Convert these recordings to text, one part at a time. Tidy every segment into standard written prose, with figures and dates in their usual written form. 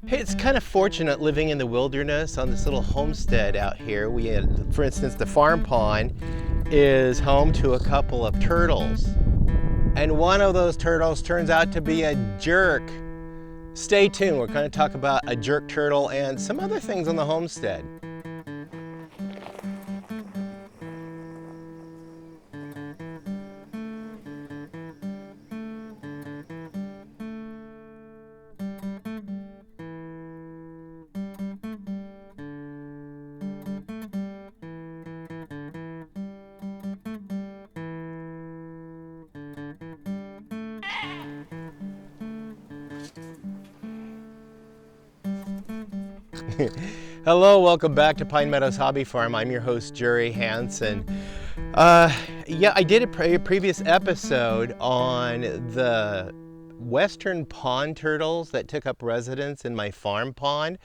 Hey, it's kind of fortunate living in the wilderness on this little homestead out here. We had, for instance, the farm pond is home to a couple of turtles. And one of those turtles turns out to be a jerk. Stay tuned, we're going to talk about a jerk turtle and some other things on the homestead. Hello, welcome back to Pine Meadows Hobby Farm. I'm your host, Jerry Hansen. Yeah, I did a previous episode on the western pond turtles that took up residence in my farm pond.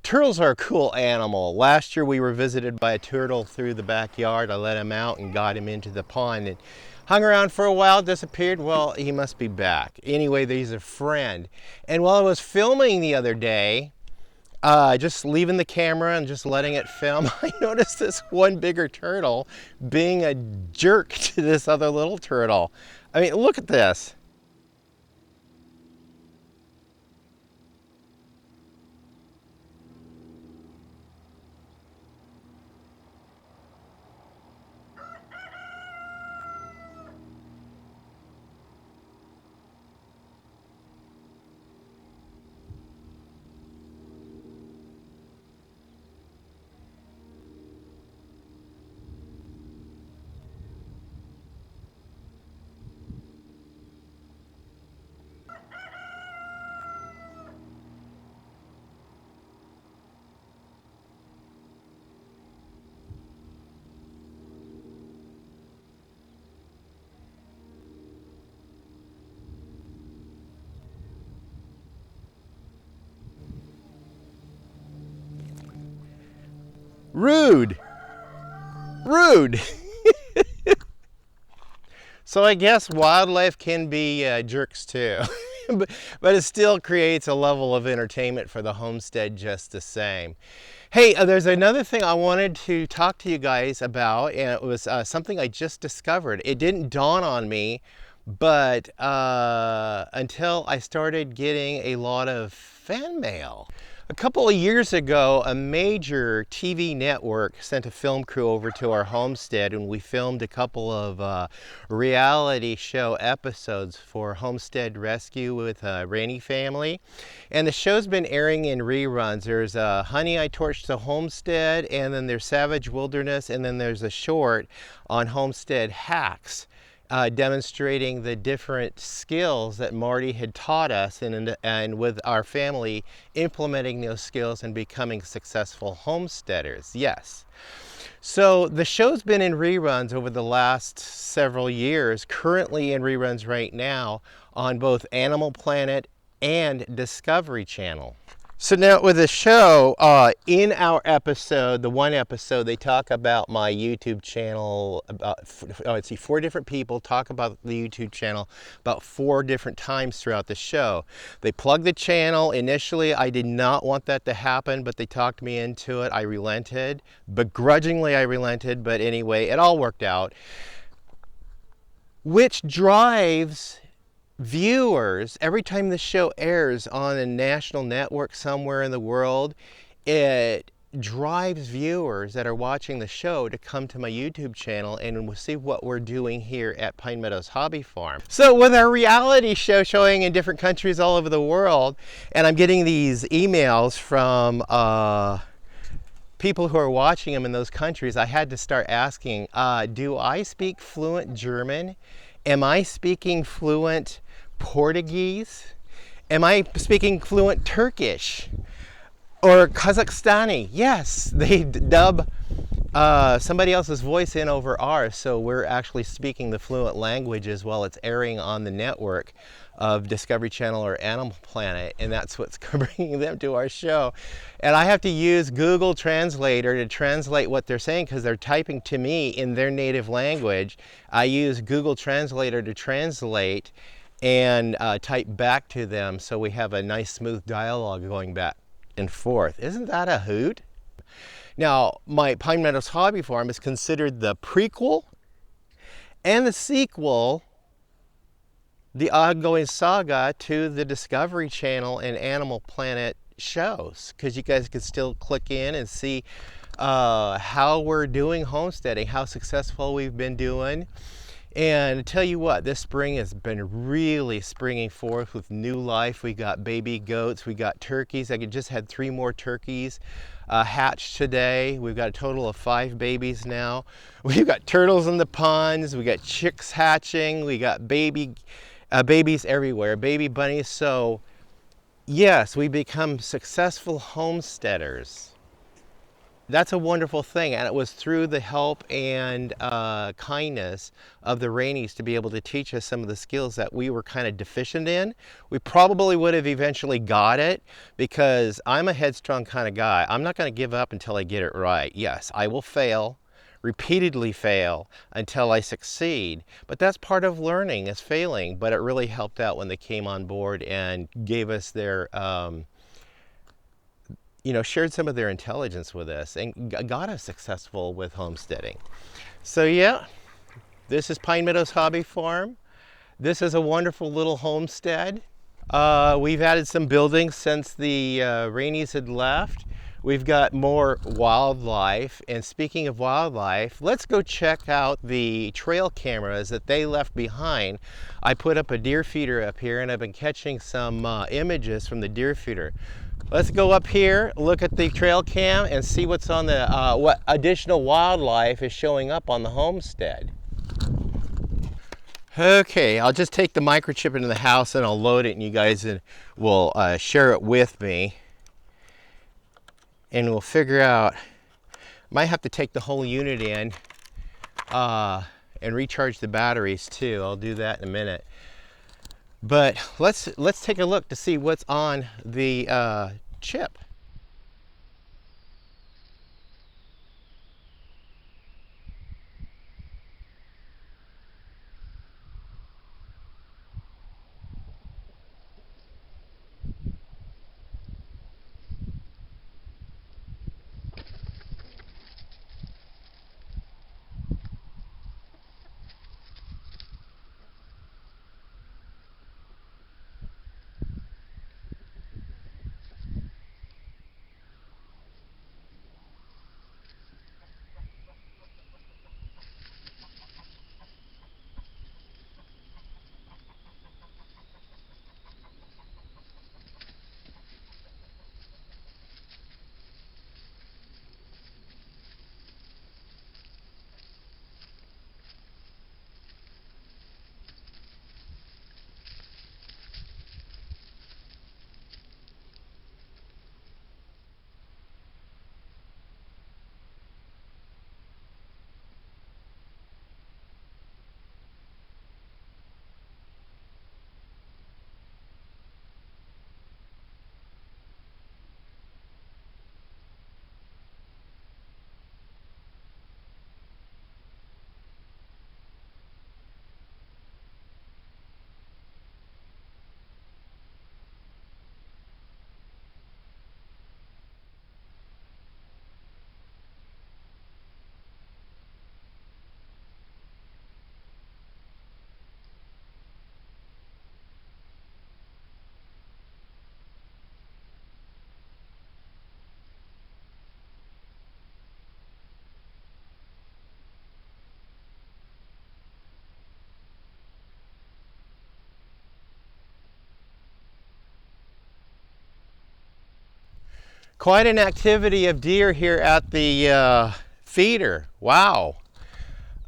Turtles are a cool animal. Last year we were visited by a turtle through the backyard. I let him out and got him into the pond and hung around for a while, disappeared. Well, he must be back. Anyway, he's a friend. And while I was filming the other day, just leaving the camera and just letting it film, I noticed this one bigger turtle being a jerk to this other little turtle. I mean, look at this. Rude. Rude. So I guess wildlife can be jerks too, but it still creates a level of entertainment for the homestead just the same. Hey, there's another thing I wanted to talk to you guys about, and it was something I just discovered. It didn't dawn on me, but until I started getting a lot of fan mail. A couple of years ago, a major TV network sent a film crew over to our homestead, and we filmed a couple of reality show episodes for Homestead Rescue with Rainey family. And the show's been airing in reruns. There's Honey, I Torched the Homestead, and then there's Savage Wilderness, and then there's a short on Homestead Hacks. Demonstrating the different skills that Marty had taught us and with our family implementing those skills and becoming successful homesteaders. Yes. So the show's been in reruns over the last several years, currently in reruns right now on both Animal Planet and Discovery Channel. So now with the show, in our episode, the one episode, they talk about my YouTube channel, let's see, 4 different people talk about the YouTube channel about 4 different times throughout the show. They plug the channel. Initially, I did not want that to happen, but they talked me into it. I relented. Begrudgingly, I relented, but anyway, it all worked out. Which drives viewers, every time the show airs on a national network somewhere in the world, it drives viewers that are watching the show to come to my YouTube channel and we'll see what we're doing here at Pine Meadows Hobby Farm. So with our reality show showing in different countries all over the world, and I'm getting these emails from people who are watching them in those countries, I had to start asking, do I speak fluent German? Am I speaking fluent Portuguese? Am I speaking fluent Turkish or Kazakhstani? Yes, they dub somebody else's voice in over ours, so we're actually speaking the fluent languages while it's airing on the network of Discovery Channel or Animal Planet, and that's what's bringing them to our show. And I have to use Google Translator to translate what they're saying because they're typing to me in their native language. I use Google Translator to translate, and type back to them so we have a nice smooth dialogue going back and forth. Isn't that a hoot? Now, my Pine Meadows Hobby Farm is considered the prequel and the sequel, the ongoing saga to the Discovery Channel and Animal Planet shows, because you guys can still click in and see how we're doing homesteading, how successful we've been doing. And tell you what, this spring has been really springing forth with new life. We got baby goats, we got turkeys. I just had 3 more turkeys hatched today. We've got a total of 5 babies now. We've got turtles in the ponds, we got chicks hatching, we got babies everywhere, baby bunnies. So yes, we become successful homesteaders. That's a wonderful thing, and it was through the help and kindness of the Rainies to be able to teach us some of the skills that we were kind of deficient in. We probably would have eventually got it, because I'm a headstrong kind of guy. I'm not going to give up until I get it right. Yes, I will fail, repeatedly fail, until I succeed. But that's part of learning, is failing. But it really helped out when they came on board and gave us their shared some of their intelligence with us and got us successful with homesteading. So yeah, this is Pine Meadows Hobby Farm. This is a wonderful little homestead. We've added some buildings since the Rainies had left. We've got more wildlife, and speaking of wildlife, let's go check out the trail cameras that they left behind. I put up a deer feeder up here, and I've been catching some images from the deer feeder. Let's go up here, look at the trail cam, and see what's on the what additional wildlife is showing up on the homestead. Okay, I'll just take the microchip into the house and I'll load it, and you guys will share it with me, and we'll figure out. Might have to take the whole unit in and recharge the batteries too. I'll do that in a minute. But let's take a look to see what's on the chip. Quite an activity of deer here at the feeder. Wow.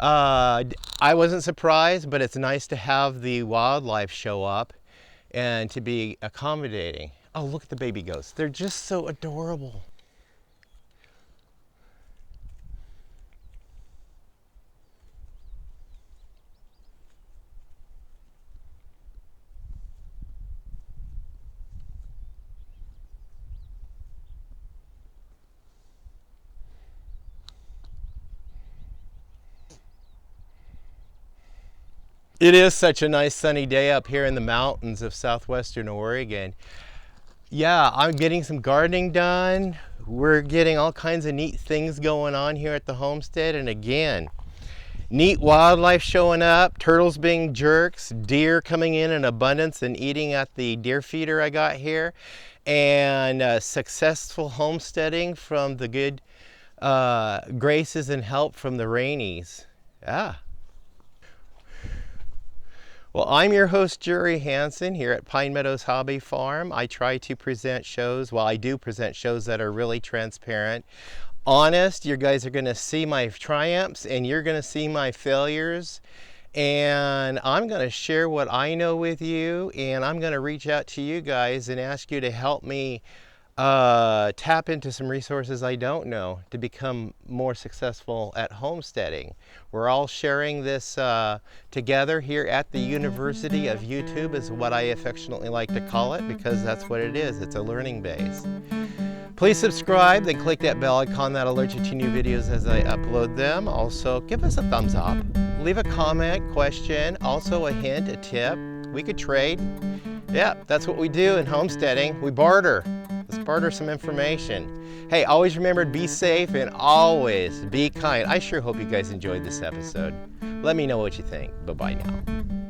I wasn't surprised, but it's nice to have the wildlife show up and to be accommodating. Oh, look at the baby goats. They're just so adorable. It is such a nice sunny day up here in the mountains of southwestern Oregon. Yeah, I'm getting some gardening done. We're getting all kinds of neat things going on here at the homestead. And again, neat wildlife showing up, turtles being jerks, deer coming in abundance and eating at the deer feeder I got here, and successful homesteading from the good graces and help from the Rainies. Well, I'm your host, Jerry Hansen, here at Pine Meadows Hobby Farm. I try to present shows, well, I do present shows that are really transparent, honest. You guys are going to see my triumphs and you're going to see my failures. And I'm going to share what I know with you, and I'm going to reach out to you guys and ask you to help me tap into some resources I don't know to become more successful at homesteading. We're all sharing this together here at the University of YouTube, is what I affectionately like to call it, because that's what it is. It's a learning base. Please subscribe, then click that bell icon that alerts you to new videos as I upload them. Also, give us a thumbs up, leave a comment, question, also a hint, a tip. We could trade. Yeah, that's what we do in homesteading. We barter. Let's barter some information. Hey, always remember to be safe and always be kind. I sure hope you guys enjoyed this episode. Let me know what you think. Bye-bye now.